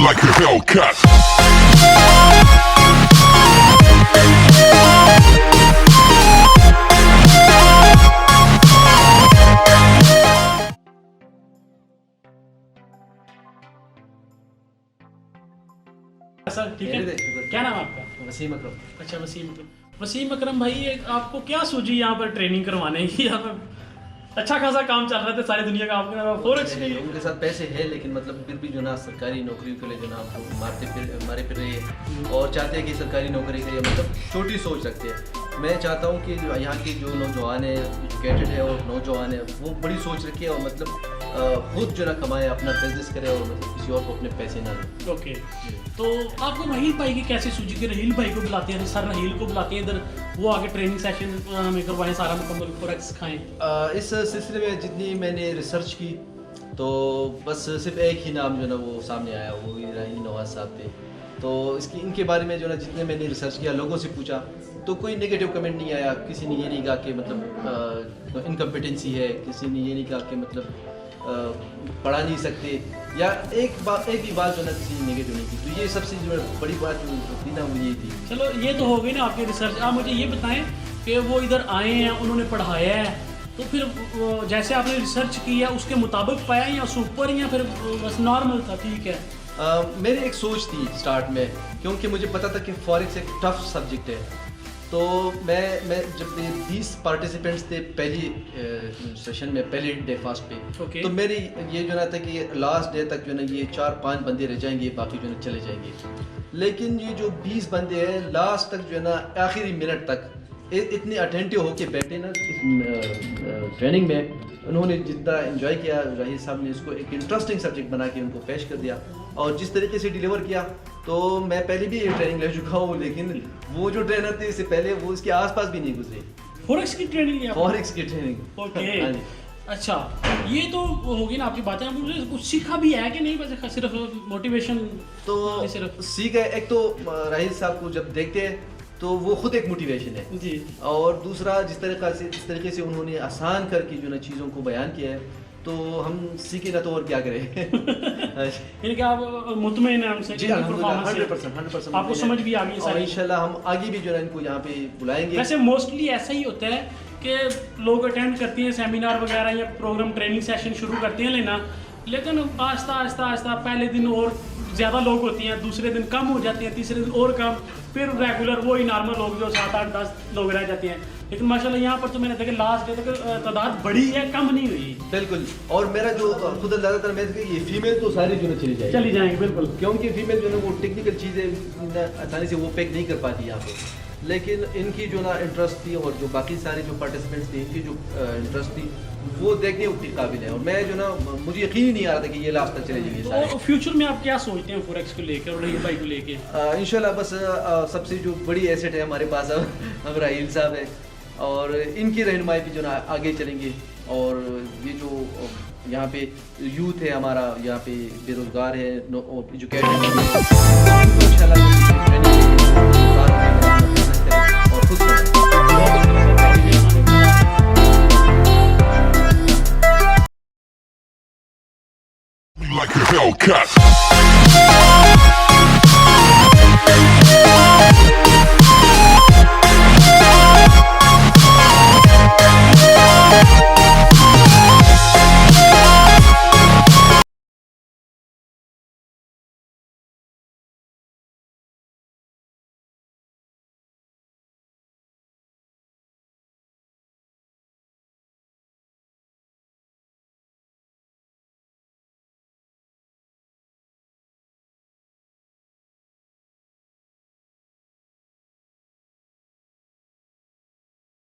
like a Hellcat. Sir ठीक है, क्या नाम है आपका? वसीम अकरम। अच्छा वसीम अकरम भाई, आपको क्या सूझी यहाँ पर ट्रेनिंग करवाने की? यहाँ पर अच्छा खासा काम चल रहा था सारी दुनिया का, आपके फॉरेक्स की। उनके साथ पैसे है लेकिन मतलब फिर भी जो ना सरकारी नौकरी के लिए जो ना हमको मारे फिर रहे हैं और चाहते हैं कि सरकारी नौकरी के लिए मतलब छोटी सोच रखते हैं। मैं चाहता हूँ कि जो यहाँ की जो नौजवान है, एजुकेटेड है और नौजवान है, वो बड़ी सोच रखे और मतलब खुद जो ना कमाए, अपना बिजनेस करे और मतलब किसी और को अपने पैसे ना दें। ओके, तो आपको रहील भाई की कैसे सूझी कि रहील भाई को बुलाते हैं, सर रहील को बुलाते हैं इधर, वो आगे ट्रेनिंग सेशन हमें करवाएं, सारा मुकम्मल फॉरेक्स सिखाएं? इस सिलसिले में जितनी मैंने रिसर्च की तो बस सिर्फ एक ही नाम जो ना वो सामने आया, वो रहील नवाज साहब थे। तो इनके बारे में जो ना जितने मैंने रिसर्च किया, लोगों से पूछा, तो कोई नेगेटिव कमेंट नहीं आया। किसी ने ये नहीं कहा कि मतलब इनकम्पिटेंसी है, किसी ने ये नहीं कहा कि मतलब पढ़ा नहीं सकते, या एक भी बात जो ना किसी ने नेगेटिव नहीं की। तो ये सबसे जो बड़ी बात जो थी ना वो ये थी। चलो ये तो हो गई ना आपकी रिसर्च। आप मुझे ये बताएं कि वो इधर आए हैं, उन्होंने पढ़ाया है, तो फिर जैसे आपने रिसर्च की है उसके मुताबिक पाया या सुपर, या फिर बस नॉर्मल था? ठीक है, मेरी एक सोच थी स्टार्ट में, क्योंकि मुझे पता था कि फॉरेक्स एक टफ सब्जेक्ट है। तो मैं जब 20 पार्टिसिपेंट्स थे पहली सेशन में, पहले डे फास्ट पे, Okay. तो मेरी ये जो ना था कि लास्ट डे तक जो ना ये 4-5 बंदे रह जाएंगे, बाकी जो ना चले जाएंगे। लेकिन ये जो 20 बंदे हैं लास्ट तक जो है ना आखिरी मिनट तक इतने अटेंटिव होके बैठे ना इस ट्रेनिंग में। उन्होंने जितना एंजॉय किया, राहिल साहब ने इसको एक इंटरेस्टिंग सब्जेक्ट बना के उनको पेश कर दिया और जिस तरीके से डिलीवर किया। तो मैं पहले भी ये ट्रेनिंग ले चुका हूँ, लेकिन वो जो ट्रेनर थे इससे पहले वो इसके आसपास भी नहीं गुजरे। फॉरेक्स की ट्रेनिंग है? फॉरेक्स की ट्रेनिंग। ओके, अच्छा, ये तो होगी ना आपकी बातें। आपने कुछ सीखा भी है कि नहीं, बस सिर्फ मोटिवेशन? तो सिर्फ सीख है। एक तो राहिल साहब को जब देखते हैं तो वो खुद एक मोटिवेशन है जी, और दूसरा जिस तरीके से उन्होंने आसान करके जो ना चीज़ों को बयान किया है, तो हम सीखे ना तो और क्या करें। यानी कि आप मुतमईन हैं हमसे? जी अल्हम्दुलिल्लाह, 100%। आपको समझ भी आ गई सारी? इंशाल्लाह हम आगे भी जो है इनको यहाँ पे बुलाएंगे। वैसे मोस्टली ऐसा ही होता है कि लोग अटेंड करते हैं सेमिनार वगैरह या प्रोग्राम, ट्रेनिंग सेशन शुरू करते हैं लेना, लेकिन आस्ता पहले दिन और ज़्यादा लोग होती हैं, दूसरे दिन कम हो जाते हैं, तीसरे दिन और कम, फिर रेगुलर वही नॉर्मल लोग जो 7-8-10 लोग रह जाते हैं। लेकिन माशाल्लाह यहाँ पर तो मैंने देखा लास्ट डे तक तादाद बढ़ी है, कम नहीं हुई। बिल्कुल, और मेरा जो खुद अंदाजा था, मैं ये फीमेल तो सारी जो है चली जाएंगे बिल्कुल, क्योंकि फीमेल जो है वो टेक्निकल चीज़ें आसानी से वो पैक नहीं कर पाती यहाँ पे। लेकिन इनकी जो ना इंटरेस्ट थी और जो बाकी सारे जो पार्टिसिपेंट्स थे इनकी जो इंटरेस्ट थी वो देखने उतनी काबिल है। और मैं जो ना मुझे यकीन ही नहीं आ रहा था कि ये लास्ट तक चले जाएंगे सारे। तो फ्यूचर में आप क्या सोचते हैं फॉरेक्स को लेकर और रहील भाई को लेकर? इंशाल्लाह बस सबसे जो बड़ी एसेट है हमारे पास अब राहिल साहब है, और इनकी रहनुमाई पे जो ना आगे चलेंगे। और ये जो यहाँ पे यूथ है हमारा, यहाँ पे बेरोजगार है, एजुकेटेड और खुद like a Hellcat.